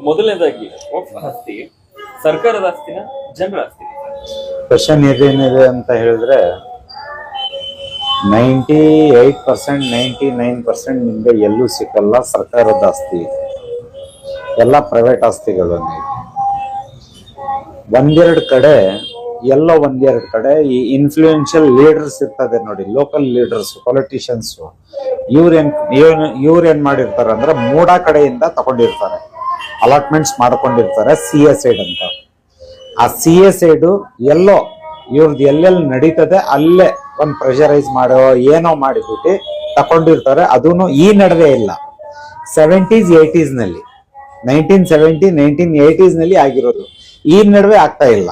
ಮೊದಲನೇದಾಗಿ ವಕ್ಫ್ ಆಸ್ತಿ ಸರ್ಕಾರದ ಆಸ್ತಿನ ಜನರ ಆಸ್ತಿ? ಕ್ವಶನ್ ಏನೇನಿದೆ ಅಂತ ಹೇಳಿದ್ರೆ 98% 99% ನಿಮ್ಗೆ ಎಲ್ಲೂ ಸಿಕ್ಕಲ್ಲ. ಸರ್ಕಾರದ ಆಸ್ತಿ ಎಲ್ಲ ಪ್ರೈವೇಟ್ ಆಸ್ತಿಗಳು. ಒಂದೆರಡು ಕಡೆ ಈ ಇನ್ಫ್ಲೂಯೆನ್ಷಿಯಲ್ ಲೀಡರ್ಸ್ ಇರ್ತದೆ ನೋಡಿ, ಲೋಕಲ್ ಲೀಡರ್ಸ್, ಪೊಲಿಟಿಷಿಯನ್ಸ್, ಇವ್ರೇನ್ ಮಾಡಿರ್ತಾರೆ ಅಂದ್ರೆ ಮೂಡ ಕಡೆಯಿಂದ ತಗೊಂಡಿರ್ತಾರೆ, ಅಲಾಟ್ಮೆಂಟ್ಸ್ ಮಾಡ್ಕೊಂಡಿರ್ತಾರೆ CA ಸೈಡ್ ಅಂತ. ಆ CA ಸೈಡು ಇವ್ರದ್ದು ಎಲ್ಲೆಲ್ಲಿ ನಡೀತದೆ ಅಲ್ಲೇ ಒಂದು ಪ್ರೆಷರೈಸ್ ಮಾಡೋ ಏನೋ ಮಾಡಿಬಿಟ್ಟು ತಕೊಂಡಿರ್ತಾರೆ. ಅದೂನು ಈ ನಡುವೆ ಇಲ್ಲ. 70s 80s ನಲ್ಲಿ 1970 1980s ನಲ್ಲಿ ಆಗಿರೋದು, ಈ ನಡುವೆ ಆಗ್ತಾ ಇಲ್ಲ.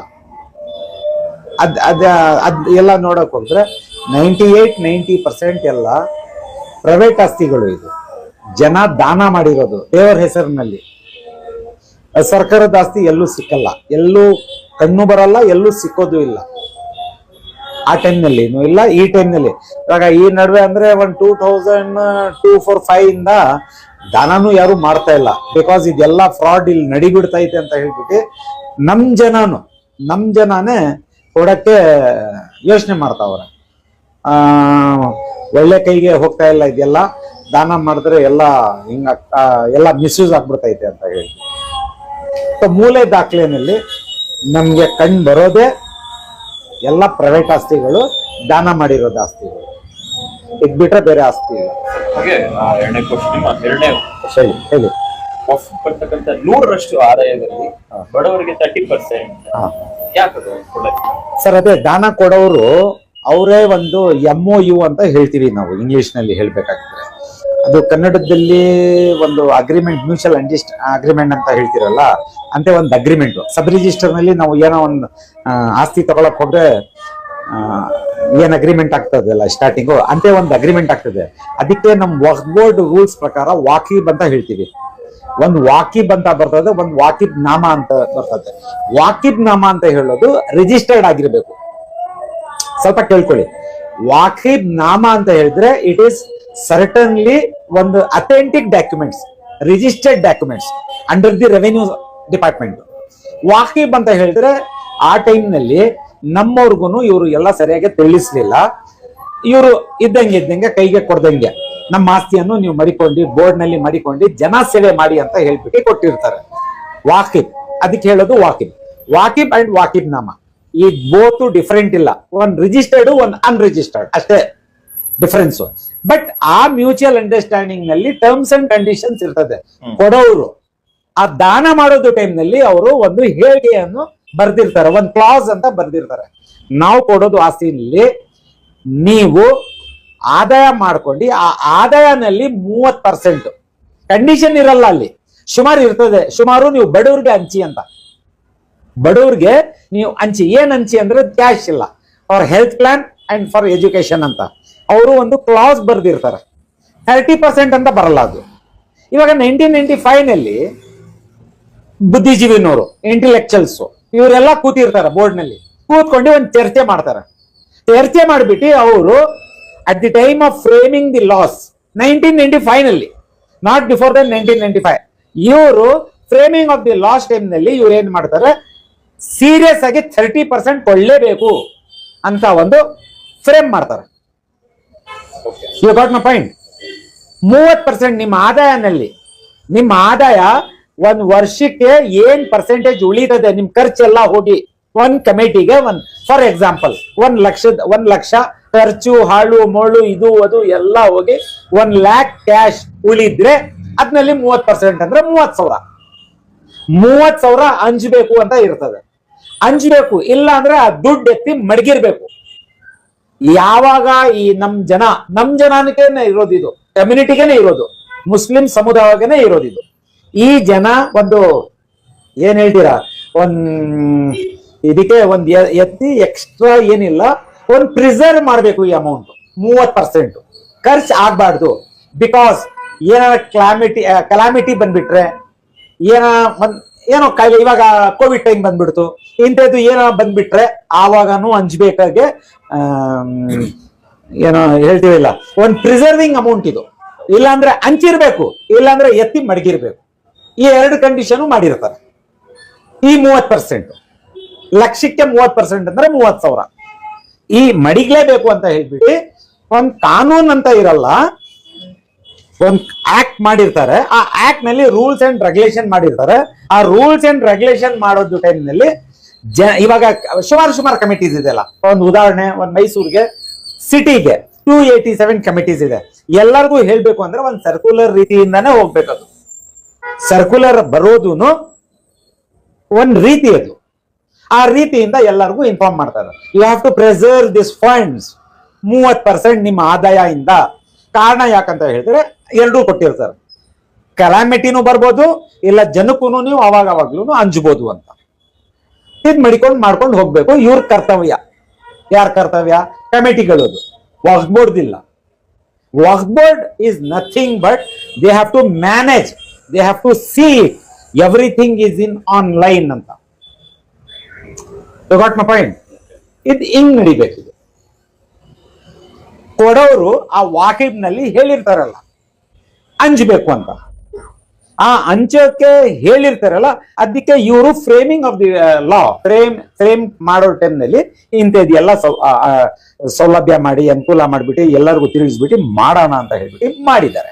ಅದ್ ಎಲ್ಲ ನೋಡಕ್ ಹೋದ್ರೆ 98-90% ಎಲ್ಲ ಪ್ರೈವೇಟ್ ಆಸ್ತಿಗಳು. ಇದು ಜನ ದಾನ ಮಾಡಿರೋದು ದೇವರ ಹೆಸರಿನಲ್ಲಿ. ಸರ್ಕಾರದ ಆಸ್ತಿ ಎಲ್ಲೂ ಸಿಕ್ಕಲ್ಲ, ಎಲ್ಲೂ ಕಣ್ಣು ಬರಲ್ಲ, ಎಲ್ಲೂ ಸಿಕ್ಕೋದು ಇಲ್ಲ. ಆ ಟೈಮ್ನಲ್ಲಿ ಇಲ್ಲ, ಈ ಟೈಮ್ನಲ್ಲಿ. ಇವಾಗ ಈ ನಡುವೆ ಅಂದ್ರೆ 2002-4-5 ಇಂದ ದಾನನೂ ಯಾರು ಮಾಡ್ತಾ ಇಲ್ಲ. ಬಿಕಾಸ್ ಇದೆಲ್ಲ ಫ್ರಾಡ್ ಇಲ್ಲಿ ನಡಿಬಿಡ್ತೈತೆ ಅಂತ ಹೇಳ್ಬಿಟ್ಟು ನಮ್ ಜನಾನೇ ಕೊಡಕ್ಕೆ ಯೋಚನೆ ಮಾಡ್ತಾವ್ರೆ. ಒಳ್ಳೆ ಕೈಗೆ ಹೋಗ್ತಾ ಇಲ್ಲ, ಇದೆಲ್ಲ ದಾನ ಮಾಡಿದ್ರೆ ಎಲ್ಲ ಮಿಸ್ಯೂಸ್ ಆಗ್ಬಿಡ್ತೈತೆ ಅಂತ ಹೇಳಿ. ಮೂಲೆ ದಾಖಲೆನಲ್ಲಿ ನಮ್ಗೆ ಕಣ್ ಬರೋದೇ ಎಲ್ಲ ಪ್ರೈವೇಟ್ ಆಸ್ತಿಗಳು, ದಾನ ಮಾಡಿರೋದು ಆಸ್ತಿಗಳು. ಇದ್ ಬಿಟ್ರೆ ಬೇರೆ ಆಸ್ತಿ ಇಲ್ಲ. ಹಾಗೆ ಎರಡನೇ ಕ್ವಶನ್ ಹೇಳಿ. ವಕ್ಫ್ ಬರ್ತಕ್ಕಂಥ 100% ಆದಾಯದಲ್ಲಿ ಬಡವರಿಗೆ 30% ಯಾಕದು? ಸರ್, ಅದೇ ದಾನ ಕೊಡೋರು ಅವರೇ ಒಂದು MOU ಅಂತ ಹೇಳ್ತೀವಿ ನಾವು ಇಂಗ್ಲಿಷ್ ನಲ್ಲಿ ಹೇಳ್ಬೇಕಾಗಿದ್ರೆ. ಅದು ಕನ್ನಡದಲ್ಲಿ ಒಂದು ಅಗ್ರಿಮೆಂಟ್, ಮ್ಯೂಚುವಲ್ ಅಗ್ರಿಮೆಂಟ್ ಅಂತ ಹೇಳ್ತಿರಲ್ಲ, ಅಂತ ಒಂದು ಅಗ್ರಿಮೆಂಟ್. ಸಬ್ ರಿಜಿಸ್ಟರ್ ನಲ್ಲಿ ನಾವು ಏನೋ ಒಂದು ಆಸ್ತಿ ತಗೊಳಕ್ ಹೋದ್ರೆ ಏನ್ ಅಗ್ರಿಮೆಂಟ್ ಆಗ್ತದಲ್ಲ ಸ್ಟಾರ್ಟಿಂಗು, ಅಂತ ಒಂದು ಅಗ್ರಿಮೆಂಟ್ ಆಗ್ತದೆ. ಅದಕ್ಕೆ ನಮ್ ವಕ್ಫ್ ಬೋರ್ಡ್ ರೂಲ್ಸ್ ಪ್ರಕಾರ ವಾಕಿಬ್ ಅಂತ ಹೇಳ್ತೀವಿ. ಒಂದು ವಾಕಿಬ್ ಅಂತ ಬರ್ತದೆ, ಒಂದು ವಾಕಿಬ್ ನಾಮ ಅಂತ ಬರ್ತದೆ. ವಾಕಿಬ್ ನಾಮ ಅಂತ ಹೇಳೋದು ರಿಜಿಸ್ಟರ್ಡ್ ಆಗಿರ್ಬೇಕು. ಸ್ವಲ್ಪ ಕೇಳ್ಕೊಳ್ಳಿ. ವಾಕಿಬ್ ನಾಮ ಅಂತ ಹೇಳಿದ್ರೆ ಇಟ್ ಈಸ್ ಸರ್ಟನ್ಲಿ ಒಂದು authentic documents, registered documents under the revenue department. ವಾಕಿಬ್ ಅಂತ ಹೇಳಿದ್ರೆ ಆ ಟೈಮ್ ನಲ್ಲಿ ನಮ್ಮವ್ರಿಗೂ ಇವರು ಎಲ್ಲ ಸರಿಯಾಗಿ ತಿಳಿಸ್ಲಿಲ್ಲ. ಇವರು ಇದ್ದಂಗೆ ಕೈಗೆ ಕೊಡ್ದಂಗೆ ನಮ್ಮ ಆಸ್ತಿಯನ್ನು ನೀವು ಮಡಿಕೊಂಡು ಬೋರ್ಡ್ ನಲ್ಲಿ ಮಡಿಕೊಂಡು ಜನ ಸೇವೆ ಮಾಡಿ ಅಂತ ಹೇಳ್ಬಿಟ್ಟು ಕೊಟ್ಟಿರ್ತಾರೆ. ವಾಕಿಬ್, ಅದಕ್ಕೆ ಹೇಳೋದು ವಾಕಿಬ್ ಅಂಡ್ ವಾಕಿಬ್ ನಾಮ. ಈ ಬೋತ್ ಡಿಫರೆಂಟ್ ಇಲ್ಲ. ಒನ್ ರಿಜಿಸ್ಟರ್ಡ್, ಒನ್ ಅನ್ರಿಜಿಸ್ಟರ್ಡ್, ಅಷ್ಟೇ ಡಿಫರೆನ್ಸ್. ಬಟ್ ಆ ಮ್ಯೂಚುವಲ್ ಅಂಡರ್ಸ್ಟ್ಯಾಂಡಿಂಗ್ ನಲ್ಲಿ ಟರ್ಮ್ಸ್ ಅಂಡ್ ಕಂಡೀಷನ್ಸ್ ಇರ್ತದೆ. ಕೊಡೋರು ಆ ದಾನ ಮಾಡೋದು ಟೈಮ್ ನಲ್ಲಿ ಅವರು ಒಂದು ಹೇಳಿಕೆಯನ್ನು ಬರ್ದಿರ್ತಾರೆ, ಒಂದು ಕ್ಲಾಸ್ ಅಂತ ಬರ್ದಿರ್ತಾರೆ. ನಾವು ಕೊಡೋದು ಆಸ್ತಿನಲ್ಲಿ ನೀವು ಆದಾಯ ಮಾಡ್ಕೊಂಡು ಆ ಆದಾಯನಲ್ಲಿ 30% ಕಂಡೀಷನ್ ಇರಲ್ಲ, ಅಲ್ಲಿ ಸುಮಾರು ಇರ್ತದೆ. ಸುಮಾರು ನೀವು ಬಡವ್ರಿಗೆ ಹಂಚಿ ಅಂತ, ಬಡವ್ರಿಗೆ ನೀವು ಹಂಚಿ. ಏನ್ ಹಂಚಿ ಅಂದ್ರೆ ಕ್ಯಾಶ್ ಇಲ್ಲ, for health plan and for education ಅಂತ ಅವರು ಒಂದು ಕ್ಲಾಸ್ ಬರ್ದಿರ್ತಾರೆ. 30% ಅಂತ ಬರಲ್ಲ ಅದು. ಇವಾಗ 1995 ನಲ್ಲಿ ಬುದ್ಧಿಜೀವಿನವರು, ಇಂಟೆಲೆಕ್ಚುಯಲ್ಸ್, ಇವರೆಲ್ಲ ಕೂತಿರ್ತಾರೆ ಬೋರ್ಡ್ ನಲ್ಲಿ. ಕೂತ್ಕೊಂಡು ಒಂದು ಚರ್ಚೆ ಮಾಡ್ತಾರೆ. ಚರ್ಚೆ ಮಾಡಿಬಿಟ್ಟು ಅವರು at the time of framing the laws 1995 ನಲ್ಲಿ, ನಾಟ್ ಬಿಫೋರ್ ದನ್ 1995, ಇವರು framing of the last time ನಲ್ಲಿ ಇವ್ರು ಏನ್ ಮಾಡ್ತಾರೆ, ಸೀರಿಯಸ್ ಆಗಿ 30% ಕೊಳ್ಳೇಬೇಕು ಅಂತ ಒಂದು ಫ್ರೇಮ್ ಮಾಡ್ತಾರೆ. You got my point? 30% ನಿಮ್ಮ ಆದಾಯನಲ್ಲಿ, ನಿಮ್ಮ ಆದಾಯ ಒಂದ್ ವರ್ಷಕ್ಕೆ ಏನ್ ಪರ್ಸೆಂಟೇಜ್ ಉಳಿತದೆ, ನಿಮ್ ಖರ್ಚೆಲ್ಲ ಹೋಗಿ ಒಂದ್ ಕಮಿಟಿಗೆ ಫಾರ್ ಎಕ್ಸಾಂಪಲ್ 1 ಲಕ್ಷ ಖರ್ಚು, ಹಾಳು ಮೊಳು, ಇದು ಅದು ಎಲ್ಲ ಹೋಗಿ 1 lakh ಕ್ಯಾಶ್ ಉಳಿದ್ರೆ ಅದ್ನಲ್ಲಿ 30% ಅಂದ್ರೆ 30,000 ಹಂಚ್ಬೇಕು ಅಂತ ಇರ್ತದೆ. ಹಂಚ್ಬೇಕು, ಇಲ್ಲ ಅಂದ್ರೆ ಆ ದುಡ್ಡು ಎತ್ತಿ ಮಡಗಿರ್ಬೇಕು. ಯಾವಾಗ ಈ ನಮ್ ಜನನಕ್ಕೇನೆ ಇರೋದು, ಇದು ಕಮ್ಯುನಿಟಿಗೆನೆ ಇರೋದು, ಮುಸ್ಲಿಂ ಸಮುದಾಯಕ್ಕೇನೆ ಇರೋದು ಇದು. ಈ ಜನ ಒಂದು ಏನ್ ಹೇಳ್ತೀರಾ, ಇದಕ್ಕೆ ಒಂದ್ ಎತ್ತಿ ಎಕ್ಸ್ಟ್ರಾ ಏನಿಲ್ಲ, ಒಂದು ಪ್ರಿಸರ್ವ್ ಮಾಡ್ಬೇಕು ಈ ಅಮೌಂಟ್. 30% ಖರ್ಚು ಆಗ್ಬಾರ್ದು. ಬಿಕಾಸ್ ಏನಾರ ಕ್ಲಾಮಿಟಿ ಬಂದ್ಬಿಟ್ರೆ, ಏನೋ ಕಾಯಿಲೆ, ಇವಾಗ ಕೋವಿಡ್ ಟೈಮ್ ಬಂದ್ಬಿಡ್ತು, ಇಂಥದ್ದು ಏನೋ ಬಂದ್ಬಿಟ್ರೆ ಆವಾಗನು ಹಂಚ್ಬೇಕಾಗೆ ಏನೋ ಹೇಳ್ತೀವಿಲ್ಲ, ಒಂದು ಪ್ರಿಸರ್ವಿಂಗ್ ಅಮೌಂಟ್ ಇದು. ಇಲ್ಲಾಂದ್ರೆ ಹಂಚಿರ್ಬೇಕು, ಇಲ್ಲಾಂದ್ರೆ ಎತ್ತಿ ಮಡಗಿರ್ಬೇಕು. ಈ 2 ಕಂಡೀಷನ್ ಮಾಡಿರ್ತಾರೆ. ಈ 30%, ಲಕ್ಷಕ್ಕೆ 30% ಅಂದ್ರೆ 30,000. ಈ ಮಡಿಗ್ಲೇಬೇಕು ಅಂತ ಹೇಳ್ಬಿಟ್ಟು ಒಂದ್ ಕಾನೂನ್ ಅಂತ ಇರಲ್ಲ, ಒಂದ್ ಆಕ್ಟ್ ಮಾಡಿರ್ತಾರೆ. ಆ ಆಕ್ಟ್ ನಲ್ಲಿ ರೂಲ್ಸ್ ಅಂಡ್ ರೆಗ್ಯುಲೇಷನ್ ಮಾಡಿರ್ತಾರೆ. ಆ ರೂಲ್ಸ್ ಅಂಡ್ ರೆಗ್ಯುಲೇಷನ್ ಮಾಡೋದು ಟೈಮ್ ನಲ್ಲಿ ಇವಾಗ ಸುಮಾರು ಕಮಿಟೀಸ್ ಇದೆಲ್ಲ. ಒಂದು ಉದಾಹರಣೆ, ಒಂದ್ ಮೈಸೂರಿಗೆ ಸಿಟಿಗೆ 287 ಕಮಿಟೀಸ್ ಇದೆ. ಎಲ್ಲರಿಗೂ ಹೇಳ್ಬೇಕು ಅಂದ್ರೆ ಒಂದ್ ಸರ್ಕ್ಯುಲರ್ ರೀತಿಯಿಂದಾನೇ ಹೋಗ್ಬೇಕದು. ಸರ್ಕ್ಯುಲರ್ ಬರೋದೂನು ಒಂದ್ ರೀತಿ ಅದು. ಆ ರೀತಿಯಿಂದ ಎಲ್ಲರಿಗೂ ಇನ್ಫಾರ್ಮ್ ಮಾಡ್ತಾರೆ. You have to preserve this funds 30% ನಿಮ್ಮ ಆದಾಯ ಇಂದ. ಕಾರಣ ಯಾಕಂತ ಹೇಳಿದ್ರೆ ಎರಡೂ ಕೊಟ್ಟಿರ್ತಾರೆ. ಕಲಾಮಿಟಿನೂ ಬರ್ಬೋದು, ಇಲ್ಲ ಜನಕ್ಕೂ ನೀವು ಅವಾಗವಾಗ್ಲೂ ಅಂಜಬಹುದು ಅಂತ. ಇದ್ ಮಾಡ್ಕೊಂಡು ಹೋಗ್ಬೇಕು. ಇವ್ರ ಕರ್ತವ್ಯ. ಯಾರ ಕರ್ತವ್ಯ? ಕಮಿಟಿಗಳದು. ವಕ್ಫ್ ಬೋರ್ಡ್ ಇಲ್ಲ. Waqf board is nothing but they have to manage, they have to see everything is in online ಅಂತ. You got my point? ಇದು ಹಿಂಗ್ ನಡಿಬೇಕಿದೆ. ಕೊಡೋರು ಆ ವಾಕಿಬ್ ನಲ್ಲಿ ಹೇಳಿರ್ತಾರಲ್ಲ ಅಂಜಬೇಕು ಅಂತ. ಆ ಅಂಚೋಕೆ ಹೇಳಿರ್ತಾರಲ್ಲ, ಅದಕ್ಕೆ ಇವರು framing of the law frame ಮಾಡೋ ಟೈಮ್ ನಲ್ಲಿ ಇಂಥದ್ದೆಲ್ಲ ಸೌಲಭ್ಯ ಮಾಡಿ, ಅನುಕೂಲ ಮಾಡಿಬಿಟ್ಟು ಎಲ್ಲರಿಗೂ ತಿರುಗಿಸ್ಬಿಟ್ಟು ಮಾಡೋಣ ಅಂತ ಹೇಳ್ಬಿಟ್ಟು ಮಾಡಿದ್ದಾರೆ.